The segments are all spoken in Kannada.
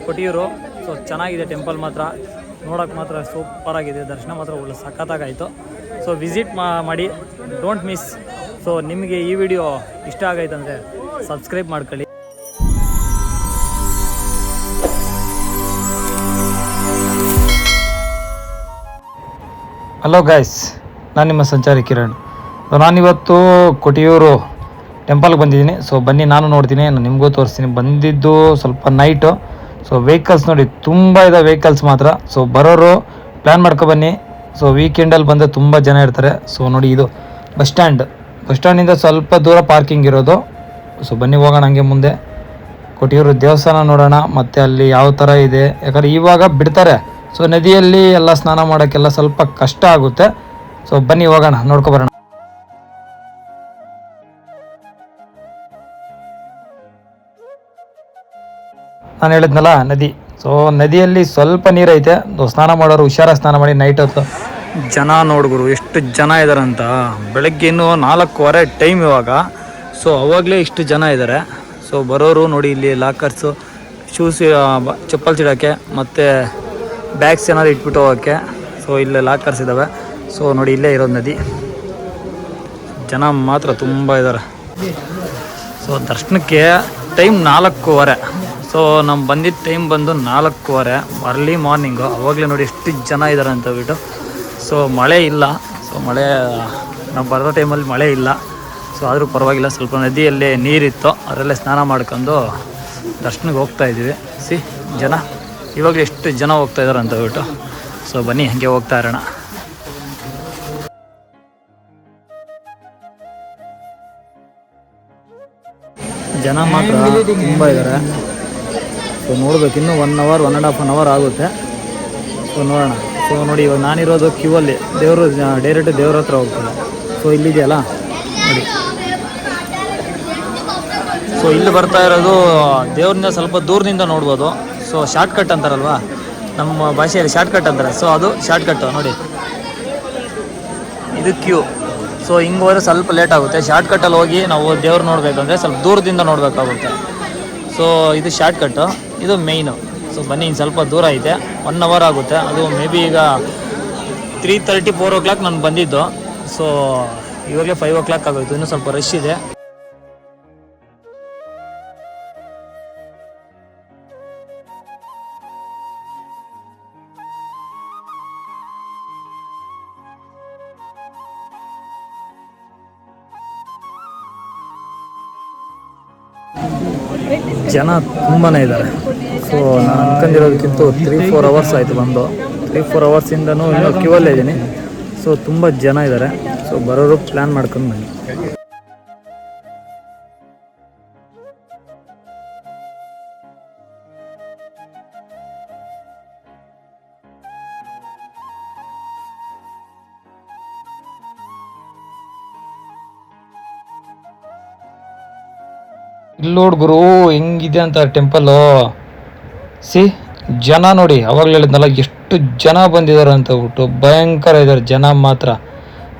ಕೊಟ್ಟಿಯೂರು. ಸೊ ಚೆನ್ನಾಗಿದೆ ಟೆಂಪಲ್ ಮಾತ್ರ, ನೋಡೋಕೆ ಮಾತ್ರ ಸೂಪರ್ ಆಗಿದೆ, ದರ್ಶನ ಮಾತ್ರ ಒಳ್ಳೆ ಸಖತ್ತಾಗಾಯಿತು. ಸೊ ವಿಸಿಟ್ ಮಾಡಿ, ಡೋಂಟ್ ಮಿಸ್. ಸೊ ನಿಮಗೆ ಈ ವಿಡಿಯೋ ಇಷ್ಟ ಆಗೈತಂದರೆ ಸಬ್ಸ್ಕ್ರೈಬ್ ಮಾಡ್ಕೊಳ್ಳಿ. ಹಲೋ ಗೈಸ್, ನಾನು ನಿಮ್ಮ ಸಂಚಾರಿ ಕಿರಣ್. ನಾನಿವತ್ತು ಕೊಟ್ಟಿಯೂರು ಟೆಂಪಲ್ಗೆ ಬಂದಿದ್ದೀನಿ. ಸೊ ಬನ್ನಿ ನಾನು ನೋಡ್ತೀನಿ, ನಾನು ನಿಮಗೂ ತೋರಿಸ್ತೀನಿ. ಬಂದಿದ್ದು ಸ್ವಲ್ಪ ನೈಟು. ಸೊ ವೆಹಿಕಲ್ಸ್ ನೋಡಿ ತುಂಬ ಇದೆ, ವೆಹಿಕಲ್ಸ್ ಮಾತ್ರ. ಸೊ ಬರೋರು ಪ್ಲ್ಯಾನ್ ಮಾಡ್ಕೊಬನ್ನಿ. ಸೊ ವೀಕೆಂಡಲ್ಲಿ ಬಂದರೆ ತುಂಬ ಜನ ಇರ್ತಾರೆ. ಸೊ ನೋಡಿ, ಇದು ಬಸ್ ಸ್ಟ್ಯಾಂಡಿಂದ ಸ್ವಲ್ಪ ದೂರ ಪಾರ್ಕಿಂಗ್ ಇರೋದು. ಸೊ ಬನ್ನಿ ಹೋಗೋಣ ಹಂಗೆ ಮುಂದೆ. ಕೊಟ್ಟಿಯೂರು ದೇವಸ್ಥಾನ ನೋಡೋಣ, ಮತ್ತು ಅಲ್ಲಿ ಯಾವ ಥರ ಇದೆ. ಯಾಕಂದರೆ ಇವಾಗ ಬಿಡ್ತಾರೆ. ಸೊ ನದಿಯಲ್ಲಿ ಎಲ್ಲ ಸ್ನಾನ ಮಾಡೋಕ್ಕೆಲ್ಲ ಸ್ವಲ್ಪ ಕಷ್ಟ ಆಗುತ್ತೆ. ಸೊ ಬನ್ನಿ ಹೋಗೋಣ, ನೋಡ್ಕೊಬರೋಣ. ನಾನು ಹೇಳಿದ್ನಲ್ಲ ನದಿ. ಸೊ ನದಿಯಲ್ಲಿ ಸ್ವಲ್ಪ ನೀರೈತೆ. ಸ್ನಾನ ಮಾಡೋರು ಹುಷಾರಾಗಿ ಸ್ನಾನ ಮಾಡಿ ನೈಟ್ ಹೊತ್ತು. ಜನ ನೋಡ್ಗುರು ಎಷ್ಟು ಜನ ಇದ್ದಾರಂತ. ಬೆಳಗ್ಗೆ ಇನ್ನೂ 4:15 ಟೈಮ್ ಇವಾಗ. ಸೊ ಅವಾಗಲೇ ಇಷ್ಟು ಜನ ಇದ್ದಾರೆ. ಸೊ ಬರೋರು ನೋಡಿ, ಇಲ್ಲಿ ಲಾಕರ್ಸು, ಶೂಸ್, ಚಪ್ಪಲ್ ಇಡೋಕ್ಕೆ ಮತ್ತು ಬ್ಯಾಗ್ಸ್ ಏನಾದ್ರು ಇಟ್ಬಿಟ್ಟು ಹೋಗೋಕ್ಕೆ. ಸೊ ಇಲ್ಲೇ ಲಾಕರ್ಸ್ ಇದ್ದಾವೆ. ಸೊ ನೋಡಿ, ಇಲ್ಲೇ ಇರೋದು ನದಿ. ಜನ ಮಾತ್ರ ತುಂಬ ಇದ್ದಾರೆ. ಸೊ ದರ್ಶನಕ್ಕೆ ಟೈಮ್ 4:15. ಸೊ ನಮ್ಮ ಬಂದಿದ್ದ ಟೈಮ್ ಬಂದು 4:15 ಅರ್ಲಿ ಮಾರ್ನಿಂಗು. ಅವಾಗಲೇ ನೋಡಿ ಎಷ್ಟು ಜನ ಇದ್ದಾರೆ ಅಂತ ಹೇಳ್ಬಿಟ್ಟು. ಸೊ ಮಳೆ ಇಲ್ಲ. ಸೊ ಮಳೆ ನಾವು ಬರೋ ಟೈಮಲ್ಲಿ ಮಳೆ ಇಲ್ಲ. ಸೊ ಆದರೂ ಪರವಾಗಿಲ್ಲ, ಸ್ವಲ್ಪ ನದಿಯಲ್ಲೇ ನೀರಿತ್ತು, ಅದರಲ್ಲೇ ಸ್ನಾನ ಮಾಡ್ಕೊಂಡು ದರ್ಶನಕ್ಕೆ ಹೋಗ್ತಾಯಿದ್ದೀವಿ. ಜನ ಇವಾಗಲೇ ಎಷ್ಟು ಜನ ಹೋಗ್ತಾ ಇದ್ದಾರೆ ಅಂತ ಹೇಳ್ಬಿಟ್ಟು. ಸೊ ಬನ್ನಿ ಹಾಗೆ ಹೋಗ್ತಾ ಇರೋಣ. ಜನ ಮಾತ್ರ ತುಂಬ ಇದ್ದಾರೆ. ಸೊ ನೋಡ್ಬೇಕು, ಇನ್ನೂ 1 hour 1.5 hour ಆಗುತ್ತೆ. ಸೊ ನೋಡೋಣ. ಸೊ ನೋಡಿ, ಇವಾಗ ನಾನಿರೋದು ಕ್ಯೂವಲ್ಲಿ, ದೇವರು ಡೈರೆಕ್ಟ್ ದೇವ್ರ ಹತ್ರ ಹೋಗ್ತದೆ. ಸೊ ಇಲ್ಲಿದೆಯಲ್ಲ ನೋಡಿ. ಸೊ ಇಲ್ಲಿ ಬರ್ತಾ ಇರೋದು ದೇವ್ರನ್ನ ಸ್ವಲ್ಪ ದೂರದಿಂದ ನೋಡ್ಬೋದು. ಸೊ ಶಾರ್ಟ್ಕಟ್ ಅಂತಾರಲ್ವ, ನಮ್ಮ ಭಾಷೆಯಲ್ಲಿ ಶಾರ್ಟ್ಕಟ್ ಅಂತಾರೆ. ಸೊ ಅದು ಶಾರ್ಟ್ಕಟ್ಟು ನೋಡಿ, ಇದು ಕ್ಯೂ. ಸೊ ಹಿಂಗೆ ಹೋದರೆ ಸ್ವಲ್ಪ ಲೇಟ್ ಆಗುತ್ತೆ. ಶಾರ್ಟ್ಕಟ್ಟಲ್ಲಿ ಹೋಗಿ ನಾವು ದೇವ್ರು ನೋಡಬೇಕಂದ್ರೆ ಸ್ವಲ್ಪ ದೂರದಿಂದ ನೋಡಬೇಕಾಗುತ್ತೆ. ಸೊ ಇದು ಶಾರ್ಟ್ಕಟ್ಟು, ಇದು ಮೇಯ್ನು. ಸೊ ಬನ್ನಿ, ಇನ್ನು ಸ್ವಲ್ಪ ದೂರ ಐತೆ, 1 hour ಆಗುತ್ತೆ. ಅದು ಮೇ ಬಿ ಈಗ 3:30 4 o'clock ನಾನು ಬಂದಿದ್ದು. ಸೊ ಇವಾಗಲೇ 5 o'clock ಆಗೋಯ್ತು, ಇನ್ನೂ ಸ್ವಲ್ಪ ರಶ್ ಇದೆ. ಜನ ತುಂಬಾ ಇದ್ದಾರೆ. ಸೊ ನಾನು ಅನ್ಕೊಂಡಿರೋದಕ್ಕಿಂತ 3-4 hours ಆಯಿತು ಬಂದು. 3-4 hours-ಇಂದನೂ ಇನ್ನೂ ಕ್ಯೂವಲ್ಲೇ ಇದ್ದೀನಿ. ಸೊ ತುಂಬ ಜನ ಇದ್ದಾರೆ. ಸೊ ಬರೋರು ಪ್ಲ್ಯಾನ್ ಮಾಡ್ಕೊಂಡು ಬನ್ನಿ. ಇಲ್ಲಿ ನೋಡಿ ಗುರು, ಹೆಂಗಿದೆ ಅಂತ ಟೆಂಪಲ್ಲು. ಜನ ನೋಡಿ, ಅವಾಗಲೇ ಹೇಳಿದ್ನಲ್ಲ ಎಷ್ಟು ಜನ ಬಂದಿದ್ದಾರೆ ಅಂತ ಹೇಳ್ಬಿಟ್ಟು. ಭಯಂಕರ ಇದ್ದಾರೆ ಜನ ಮಾತ್ರ.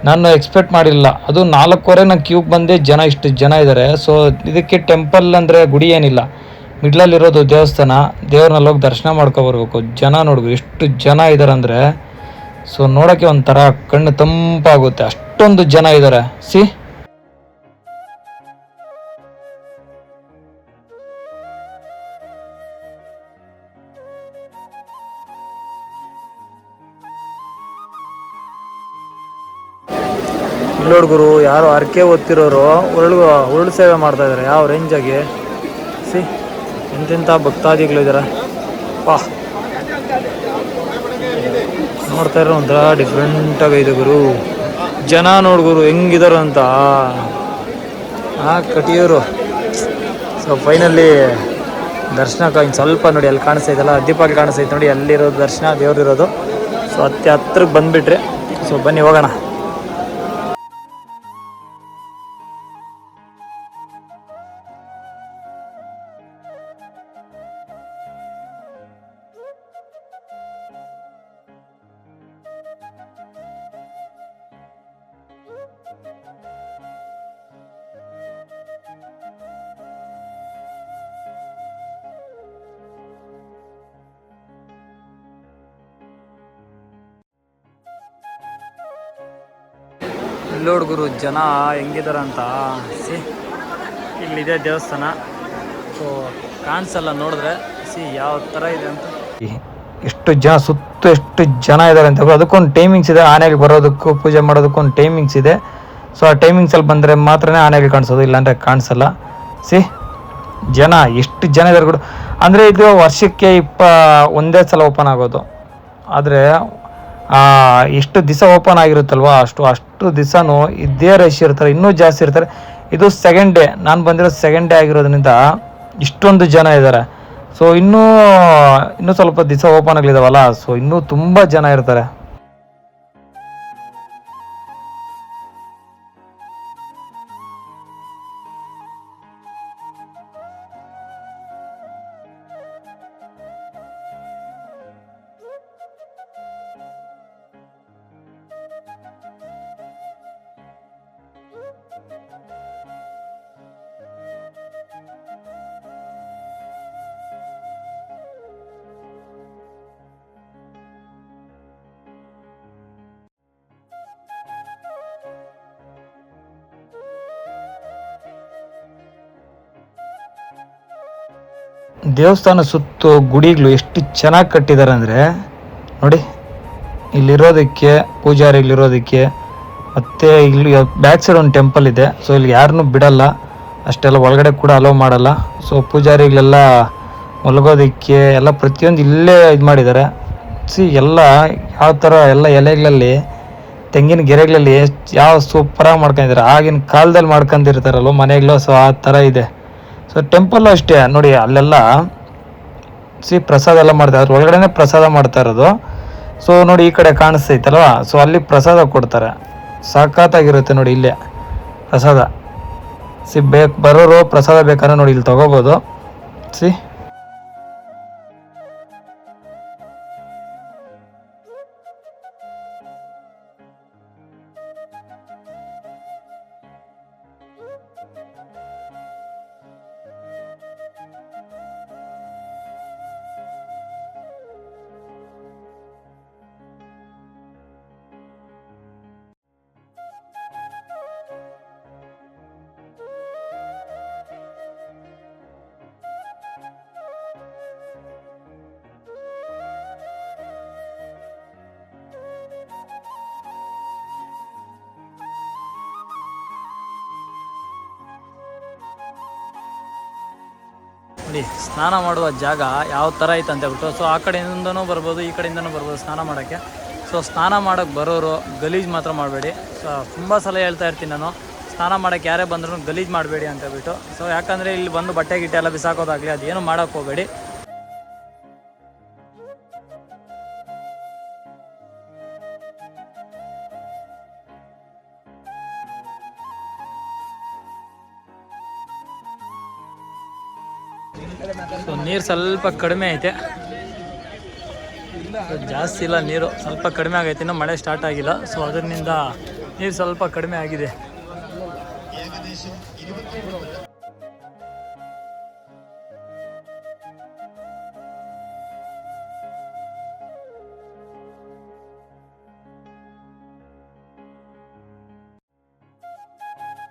ನಾನು ಎಕ್ಸ್ಪೆಕ್ಟ್ ಮಾಡಿಲ್ಲ. ಅದು 4:15 ನಾನು ಕ್ಯೂಗೆ ಬಂದೆ, ಜನ ಇಷ್ಟು ಜನ ಇದ್ದಾರೆ. ಸೊ ಇದಕ್ಕೆ ಟೆಂಪಲ್ ಅಂದರೆ ಗುಡಿ ಏನಿಲ್ಲ, ಮಿಡ್ಲಲ್ಲಿರೋದು ದೇವಸ್ಥಾನ. ದೇವ್ರನ್ನಲ್ಲಿ ಹೋಗಿ ದರ್ಶನ ಮಾಡ್ಕೊಬರ್ಬೇಕು. ಜನ ನೋಡ್ಬೇಕು ಎಷ್ಟು ಜನ ಇದ್ದಾರೆ ಅಂದರೆ. ಸೊ ನೋಡೋಕ್ಕೆ ಒಂಥರ ಕಣ್ಣು ತಂಪಾಗುತ್ತೆ, ಅಷ್ಟೊಂದು ಜನ ಇದ್ದಾರೆ. ಇಲ್ಲೋಡ್ಗುರು, ಯಾರು ಅರ್ಕೆ ಓದ್ತಿರೋರು ಉರುಳು ಸೇವೆ ಮಾಡ್ತಾಯಿದ್ದಾರೆ. ಯಾವ ರೇಂಜಾಗಿ ಎಂತೆಂಥ ಭಕ್ತಾದಿಗಳಿದ್ದಾರೆ. ನೋಡ್ತಾ ಇರೋ ಒಂಥರ ಡಿಫ್ರೆಂಟಾಗಿದೆ ಗುರು. ಜನ ನೋಡ್ಗುರು ಹೆಂಗಿದಾರು ಅಂತ. ಕೊಟ್ಟಿಯೂರು. ಸೊ ಫೈನಲಿ ದರ್ಶನಕ್ಕೆ ಇನ್ನು ಸ್ವಲ್ಪ ನೋಡಿ, ಅಲ್ಲಿ ಕಾಣಿಸ್ತೈತಲ್ಲ ದೀಪ ಕಾಣಿಸ್ತೈತೆ ನೋಡಿ, ಅಲ್ಲಿರೋದು ದರ್ಶನ ದೇವ್ರಿರೋದು. ಸೊ ಹತ್ರಕ್ಕೆ ಬಂದುಬಿಟ್ರೆ. ಸೊ ಬನ್ನಿ ಹೋಗೋಣ. ಇಲ್ಲಿ ಹುಡುಗರು ಜನ ಹೆಂಗಿದಾರ ಅಂತ ಸಿ. ಇಲ್ಲಿದೆ ದೇವಸ್ಥಾನ. ಸೊ ಕಾಣಿಸಲ್ಲ ನೋಡಿದ್ರೆ ಸಿ ಯಾವ ಥರ ಇದೆ ಅಂತ. ಎಷ್ಟು ಜನ ಸುತ್ತ ಎಷ್ಟು ಜನ ಇದ್ದಾರೆ ಅಂತ ಅದಕ್ಕೊಂದು ಟೈಮಿಂಗ್ಸ್ ಇದೆ. ಆನೆಗೆ ಬರೋದಕ್ಕೂ ಪೂಜೆ ಮಾಡೋದಕ್ಕೂ ಒಂದು ಟೈಮಿಂಗ್ಸ್ ಇದೆ. ಸೊ ಆ ಟೈಮಿಂಗ್ಸಲ್ಲಿ ಬಂದರೆ ಮಾತ್ರನೇ ಆನೆಗೆ ಕಾಣಿಸೋದು, ಇಲ್ಲಾಂದರೆ ಕಾಣಿಸಲ್ಲ. ಸಿ ಜನ ಎಷ್ಟು ಜನ ಇದ್ದಾರೆ ಕೂಡ. ಅಂದರೆ ಇದು ವರ್ಷಕ್ಕೆ ಒಂದೇ ಸಲ ಓಪನ್ ಆಗೋದು. ಆದರೆ ಎಷ್ಟು ದಿವಸ ಓಪನ್ ಆಗಿರುತ್ತಲ್ವ ಅಷ್ಟು ದಿವಸನೂ ಇದೇ ರಶ್ ಇರ್ತಾರೆ, ಇನ್ನೂ ಜಾಸ್ತಿ ಇರ್ತಾರೆ. ಇದು ಸೆಕೆಂಡ್ ಡೇ, ನಾನು ಬಂದಿರೋ ಸೆಕೆಂಡ್ ಡೇ ಆಗಿರೋದ್ರಿಂದ ಇಷ್ಟೊಂದು ಜನ ಇದ್ದಾರೆ. ಸೊ ಇನ್ನೂ ಸ್ವಲ್ಪ ದಿವಸ ಓಪನ್ ಆಗಲಿದ್ದಾವಲ್ಲ, ಸೊ ಇನ್ನೂ ತುಂಬ ಜನ ಇರ್ತಾರೆ. ದೇವಸ್ಥಾನ ಸುತ್ತು ಗುಡಿಗಳು ಎಷ್ಟು ಚೆನ್ನಾಗಿ ಕಟ್ಟಿದ್ದಾರೆ ಅಂದರೆ ನೋಡಿ. ಇಲ್ಲಿರೋದಕ್ಕೆ ಪೂಜಾರಿಗಳಿರೋದಕ್ಕೆ, ಮತ್ತು ಇಲ್ಲಿ ಬ್ಯಾಕ್ ಸೈಡ್ ಒಂದು ಟೆಂಪಲ್ ಇದೆ. ಸೊ ಇಲ್ಲಿ ಯಾರನ್ನೂ ಬಿಡಲ್ಲ, ಅಷ್ಟೆಲ್ಲ ಒಳಗಡೆ ಕೂಡ ಅಲೋ ಮಾಡಲ್ಲ. ಸೊ ಪೂಜಾರಿಗಳೆಲ್ಲ ಮಲಗೋದಕ್ಕೆ ಎಲ್ಲ ಪ್ರತಿಯೊಂದು ಇಲ್ಲೇ ಇದು ಮಾಡಿದ್ದಾರೆ. ಸಿ ಎಲ್ಲ ಯಾವ ಥರ ಎಲ್ಲ ಎಲೆಗಳಲ್ಲಿ ತೆಂಗಿನ ಗೆರೆಗಳಲ್ಲಿ ಯಾವ ಸೂಪರಾಗಿ ಮಾಡ್ಕೊಂಡಿದ್ದಾರೆ. ಆಗಿನ ಕಾಲದಲ್ಲಿ ಮಾಡ್ಕೊಂಡಿರ್ತಾರಲ್ವ ಮನೆಗಳು, ಸೊ ಆ ಥರ ಇದೆ. ಸೊ ಟೆಂಪಲ್ಲು ಅಷ್ಟೇ ನೋಡಿ, ಅಲ್ಲೆಲ್ಲ ಪ್ರಸಾದ ಎಲ್ಲ ಮಾಡ್ತಾರೆ, ಅದ್ರ ಒಳಗಡೆ ಪ್ರಸಾದ ಮಾಡ್ತಾ ಇರೋದು. ಸೊ ನೋಡಿ ಈ ಕಡೆ ಕಾಣಿಸ್ತೈತಲ್ವ, ಸೊ ಅಲ್ಲಿ ಪ್ರಸಾದ ಕೊಡ್ತಾರೆ. ಸಖತ್ತಾಗಿರುತ್ತೆ ನೋಡಿ ಇಲ್ಲೇ ಪ್ರಸಾದ. ಬರೋರು ಪ್ರಸಾದ ಬೇಕಾದ್ರೆ ನೋಡಿ ಇಲ್ಲಿ ತಗೋಬೋದು. ನೋಡಿ ಸ್ನಾನ ಮಾಡುವ ಜಾಗ ಯಾವ ಥರ ಐತೆ ಅಂತ ಹೇಳ್ಬಿಟ್ಟು. ಸೊ ಆ ಕಡೆಯಿಂದನೂ ಬರ್ಬೋದು, ಈ ಕಡೆಯಿಂದನೂ ಬರ್ಬೋದು ಸ್ನಾನ ಮಾಡೋಕ್ಕೆ. ಸೊ ಸ್ನಾನ ಮಾಡೋಕ್ಕೆ ಬರೋರು ಗಲೀಜು ಮಾತ್ರ ಮಾಡಬೇಡಿ. ಸೊ ತುಂಬ ಸಲ ಹೇಳ್ತಾ ಇರ್ತೀನಿ ನಾನು, ಸ್ನಾನ ಮಾಡೋಕ್ಕೆ ಯಾರೇ ಬಂದರೂ ಗಲೀಜು ಮಾಡಬೇಡಿ ಅಂತ ಹೇಳ್ಬಿಟ್ಟು. ಸೊ ಯಾಕಂದರೆ ಇಲ್ಲಿ ಬಂದು ಬಟ್ಟೆ ಗಿಟ್ಟೆ ಎಲ್ಲ ಬಿಸಾಕೋದಾಗಲಿ ಅದೇನು ಮಾಡೋಕ್ಕೆ ಹೋಗಬೇಡಿ. ಸೊ ನೀರು ಸ್ವಲ್ಪ ಕಡಿಮೆ ಐತೆ, ಜಾಸ್ತಿ ಇಲ್ಲ, ನೀರು ಸ್ವಲ್ಪ ಕಡಿಮೆ ಆಗೈತೆ, ಇನ್ನೂ ಮಳೆ ಸ್ಟಾರ್ಟ್ ಆಗಿಲ್ಲ. ಸೊ ಅದರಿಂದ ನೀರು ಸ್ವಲ್ಪ ಕಡಿಮೆ ಆಗಿದೆ.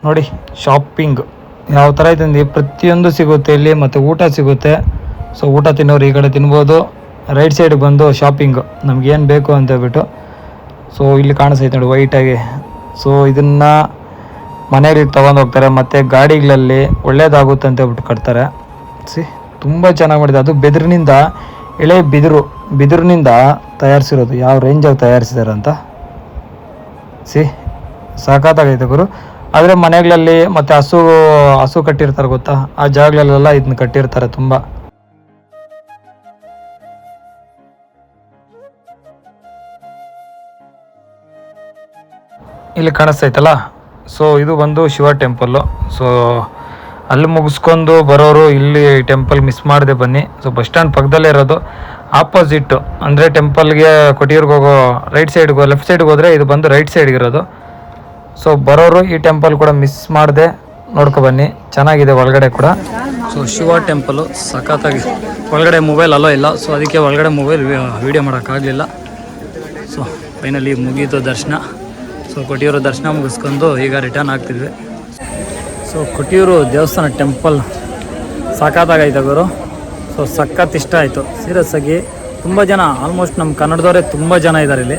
ನೋಡಿ ಶಾಪಿಂಗ್ ಯಾವ ಥರ ಐತೆ ಅಂದರೆ ಪ್ರತಿಯೊಂದು ಸಿಗುತ್ತೆ ಇಲ್ಲಿ, ಮತ್ತು ಊಟ ಸಿಗುತ್ತೆ. ಸೊ ಊಟ ತಿನ್ನೋರು ಈ ಕಡೆ ತಿನ್ಬೋದು. ರೈಟ್ ಸೈಡ್ ಬಂದು ಶಾಪಿಂಗ್ ನಮ್ಗೇನು ಬೇಕು ಅಂತ ಹೇಳ್ಬಿಟ್ಟು. ಸೊ ಇಲ್ಲಿ ಕಾಣಿಸ್ತೈತೆ ನೋಡಿ ವೈಟಾಗಿ. ಸೊ ಇದನ್ನು ಮನೆಯಲ್ಲಿ ತೊಗೊಂಡು ಹೋಗ್ತಾರೆ, ಮತ್ತು ಗಾಡಿಗಳಲ್ಲಿ ಒಳ್ಳೇದಾಗುತ್ತೆ ಅಂತ ಹೇಳ್ಬಿಟ್ಟು ಕಟ್ತಾರೆ. ತುಂಬ ಚೆನ್ನಾಗಿ ಮಾಡಿದೆ. ಅದು ಬೆದರಿನಿಂದ, ಎಳೆ ಬಿದಿರಿನಿಂದ ತಯಾರಿಸಿರೋದು. ಯಾವ ರೇಂಜಾಗಿ ತಯಾರಿಸಿದ್ದಾರೆ ಅಂತ ಸಾಕಾಗೈತೆ ಗುರು. ಆದರೆ ಮನೆಗಳಲ್ಲಿ ಮತ್ತು ಹಸು ಕಟ್ಟಿರ್ತಾರೆ ಗೊತ್ತಾ, ಆ ಜಾಗಗಳಲ್ಲೆಲ್ಲ ಇದನ್ನ ಕಟ್ಟಿರ್ತಾರೆ ತುಂಬ. ಇಲ್ಲಿ ಕಾಣಿಸ್ತೈತಲ್ಲ, ಸೊ ಇದು ಬಂದು ಶಿವ ಟೆಂಪಲ್ಲು. ಸೊ ಅಲ್ಲಿ ಮುಗಿಸ್ಕೊಂಡು ಬರೋರು ಇಲ್ಲಿ ಟೆಂಪಲ್ ಮಿಸ್ ಮಾಡದೆ ಬನ್ನಿ. ಸೊ ಬಸ್ ಸ್ಟ್ಯಾಂಡ್ ಪಕ್ಕದಲ್ಲೇ ಇರೋದು. ಆಪೋಸಿಟ್ಟು ಅಂದರೆ ಟೆಂಪಲ್ಗೆ ಕೊಟ್ಟಿಯೂರ್ಗೆ ಹೋಗೋ ಲೆಫ್ಟ್ ಸೈಡ್ಗೆ ಹೋದರೆ ಇದು ಬಂದು ರೈಟ್ ಸೈಡ್ಗೆ ಇರೋದು. ಸೊ ಬರೋರು ಈ ಟೆಂಪಲ್ ಕೂಡ ಮಿಸ್ ಮಾಡದೆ ನೋಡ್ಕೊಬನ್ನಿ, ಚೆನ್ನಾಗಿದೆ ಒಳಗಡೆ ಕೂಡ. ಸೊ ಶಿವ ಟೆಂಪಲು ಸಖತ್ತಾಗಿದೆ. ಒಳಗಡೆ ಮೊಬೈಲ್ ಅಲೋ ಇಲ್ಲ, ಸೊ ಅದಕ್ಕೆ ಒಳಗಡೆ ಮೊಬೈಲ್ ವೀಡಿಯೋ ಮಾಡೋಕ್ಕಾಗಲಿಲ್ಲ. ಸೊ ಫೈನಲಿ ಮುಗೀತು ದರ್ಶನ. ಸೊ ಸೊ ಕೊಟ್ಟಿಯೂರು ದರ್ಶನ ಮುಗಿಸ್ಕೊಂಡು ಈಗ ರಿಟರ್ನ್ ಆಗ್ತಿದ್ವಿ. ಸೊ ಕೊಟ್ಟಿಯೂರು ದೇವಸ್ಥಾನ ಟೆಂಪಲ್ ಸಖತ್ತಾಗೈತೆ ಗುರು. ಸೊ ಸಖತ್ ಇಷ್ಟ ಆಯಿತು ಸೀರಿಯಸ್ ಆಗಿ. ತುಂಬ ಜನ ಆಲ್ಮೋಸ್ಟ್ ನಮ್ಮ ಕನ್ನಡದವರೇ ತುಂಬ ಜನ ಇದ್ದಾರೆ ಇಲ್ಲಿ.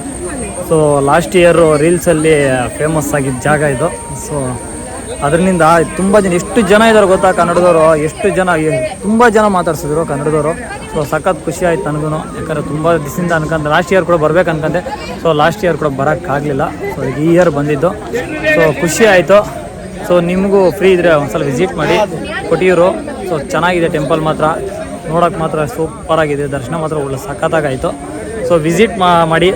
ಸೊ ಲಾಸ್ಟ್ ಇಯರು ರೀಲ್ಸಲ್ಲಿ ಫೇಮಸ್ ಆಗಿದ್ದ ಜಾಗ ಇದು. ಸೊ ಅದರಿಂದ ತುಂಬ ಜನ ಎಷ್ಟು ಜನ ಇದ್ದಾರೆ ಗೊತ್ತಾ ಕನ್ನಡದವರು, ಎಷ್ಟು ಜನ ತುಂಬ ಜನ ಮಾತಾಡ್ಸಿದ್ರು ಕನ್ನಡದವರು. ಸೊ ಸಖತ್ ಖುಷಿ ಆಯ್ತು ನನಗೂ, ಯಾಕಂದರೆ ತುಂಬ ದಿವಸದಿಂದ ಅನ್ಕೊಂಡೆ ಲಾಸ್ಟ್ ಇಯರ್ ಕೂಡ ಬರ್ಬೇಕು ಅನ್ಕೊಂಡೆ. ಸೊ ಲಾಸ್ಟ್ ಇಯರ್ ಕೂಡ ಬರೋಕ್ಕಾಗಲಿಲ್ಲ. ಸೊ ಈಗ ಈ ಇಯರ್ ಬಂದಿದ್ದು. ಸೊ ಖುಷಿ ಆಯಿತು. ಸೊ ನಿಮಗೂ ಫ್ರೀ ಇದ್ದರೆ ಒಂದ್ಸಲ ವಿಸಿಟ್ ಮಾಡಿ ಕೊಟ್ಟಿಯೂರು. ಸೊ ಚೆನ್ನಾಗಿದೆ ಟೆಂಪಲ್ ಮಾತ್ರ, ನೋಡೋಕೆ ಮಾತ್ರ ಸೂಪರಾಗಿದೆ, ದರ್ಶನ ಮಾತ್ರ ಒಳ್ಳೆ ಸಖತ್ತಾಗಾಯಿತು. ಸೊ ವಿಸಿಟ್ ಮಾಡಿ,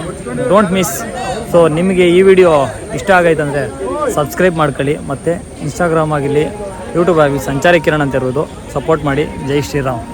ಡೋಂಟ್ ಮಿಸ್. ಸೊ ನಿಮಗೆ ಈ ವಿಡಿಯೋ ಇಷ್ಟ ಆಗೈತೆ ಅಂದರೆ ಸಬ್ಸ್ಕ್ರೈಬ್ ಮಾಡ್ಕೊಳ್ಳಿ. ಮತ್ತು ಇನ್ಸ್ಟಾಗ್ರಾಮ್ ಆಗಿರಲಿ, ಯೂಟ್ಯೂಬ್ ಆಗಲಿ ಸಂಚಾರಿ ಕಿರಣ್ ಅಂತ ಇರೋದು ಸಪೋರ್ಟ್ ಮಾಡಿ. ಜೈ ಶ್ರೀರಾಮ್.